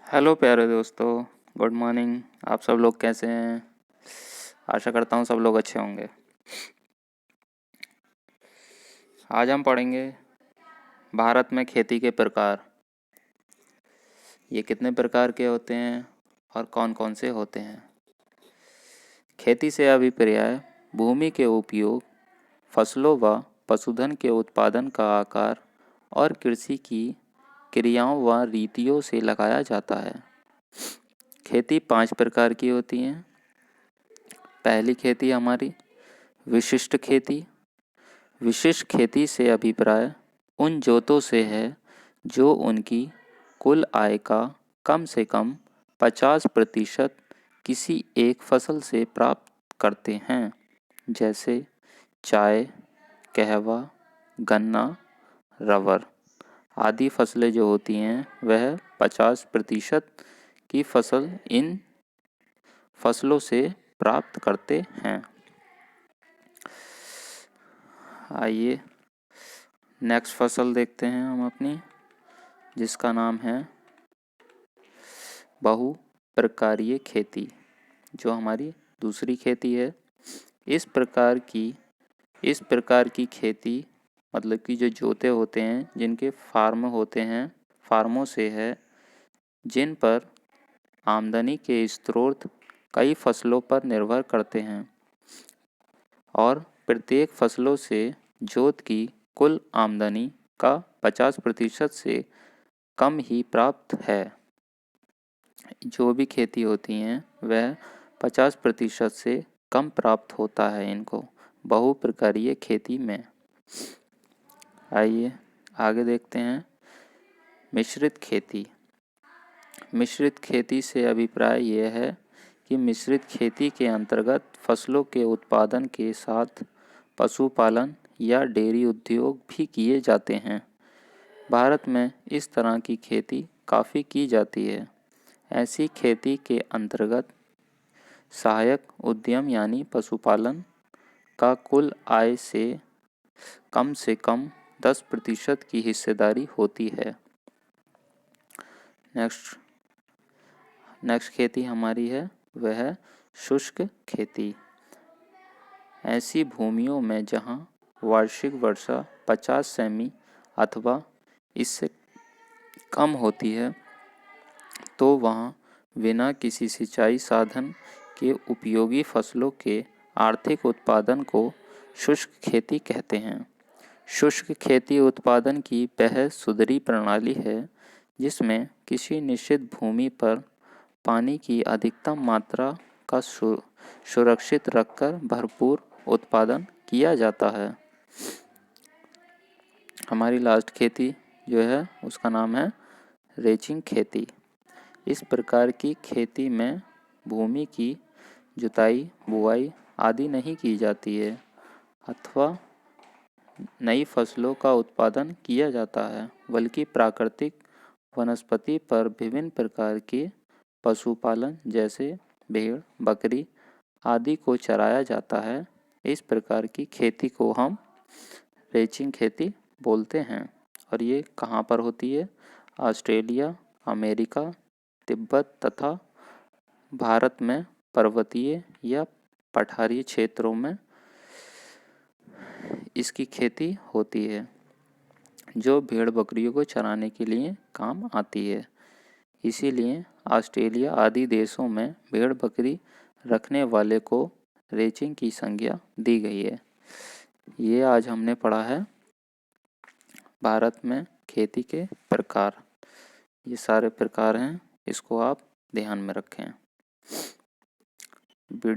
Hello प्यारे दोस्तों, good morning. आप सब लोग कैसे हैं? आशा करता हूँ सब लोग अच्छे होंगे। आज हम पढ़ेंगे भारत में खेती के प्रकार। ये कितने प्रकार के होते हैं और कौन कौन से होते हैं। खेती से अभिप्राय भूमि के उपयोग, फसलों व पशुधन के उत्पादन का आकार और कृषि की क्रियाओं व रीतियों से लगाया जाता है। खेती 5 प्रकार की होती हैं। पहली खेती हमारी विशिष्ट खेती। विशिष्ट खेती से अभिप्राय उन जोतों से है जो उनकी कुल आय का कम से कम 50% किसी एक फसल से प्राप्त करते हैं, जैसे चाय, कहवा, गन्ना, रबर आदि फसलें जो होती हैं वह 50% की फसल इन फसलों से प्राप्त करते हैं। आइए नेक्स्ट फसल देखते हैं हम अपनी, जिसका नाम है बहुप्रकारीय खेती, जो हमारी दूसरी खेती है। इस प्रकार की खेती मतलब कि जो जोते होते हैं, जिनके फार्म होते हैं, फार्मों से है, जिन पर आमदनी के स्रोत कई फसलों पर निर्भर करते हैं और प्रत्येक फसलों से जोत की कुल आमदनी का 50% से कम ही प्राप्त है। जो भी खेती होती हैं वह 50% से कम प्राप्त होता है इनको बहुप्रकारीय खेती में। आइए आगे देखते हैं मिश्रित खेती। मिश्रित खेती से अभिप्राय यह है कि मिश्रित खेती के अंतर्गत फसलों के उत्पादन के साथ पशुपालन या डेयरी उद्योग भी किए जाते हैं। भारत में इस तरह की खेती काफ़ी की जाती है। ऐसी खेती के अंतर्गत सहायक उद्यम यानी पशुपालन का कुल आय से कम 10% की हिस्सेदारी होती है। नेक्स्ट खेती हमारी है वह है शुष्क खेती। ऐसी भूमियों में जहां वार्षिक वर्षा 50 सेमी अथवा इससे कम होती है, तो वहां बिना किसी सिंचाई साधन के उपयोगी फसलों के आर्थिक उत्पादन को शुष्क खेती कहते हैं। शुष्क खेती उत्पादन की वह सुधरी प्रणाली है जिसमें किसी निश्चित भूमि पर पानी की अधिकतम मात्रा का सुरक्षित रखकर भरपूर उत्पादन किया जाता है। हमारी लास्ट खेती जो है उसका नाम है रेचिंग खेती। इस प्रकार की खेती में भूमि की जुताई, बुआई आदि नहीं की जाती है अथवा नई फसलों का उत्पादन किया जाता है, बल्कि प्राकृतिक वनस्पति पर विभिन्न प्रकार के पशुपालन जैसे भेड़, बकरी आदि को चराया जाता है। इस प्रकार की खेती को हम रेचिंग खेती बोलते हैं और ये कहाँ पर होती है? ऑस्ट्रेलिया, अमेरिका, तिब्बत तथा भारत में पर्वतीय या पठारी क्षेत्रों में इसकी खेती होती है, जो भेड़ बकरियों को चराने के लिए काम आती है। इसीलिए ऑस्ट्रेलिया आदि देशों में भेड़ बकरी रखने वाले को रेचिंग की संज्ञा दी गई है। ये आज हमने पढ़ा है भारत में खेती के प्रकार। ये सारे प्रकार हैं, इसको आप ध्यान में रखें। वीडियो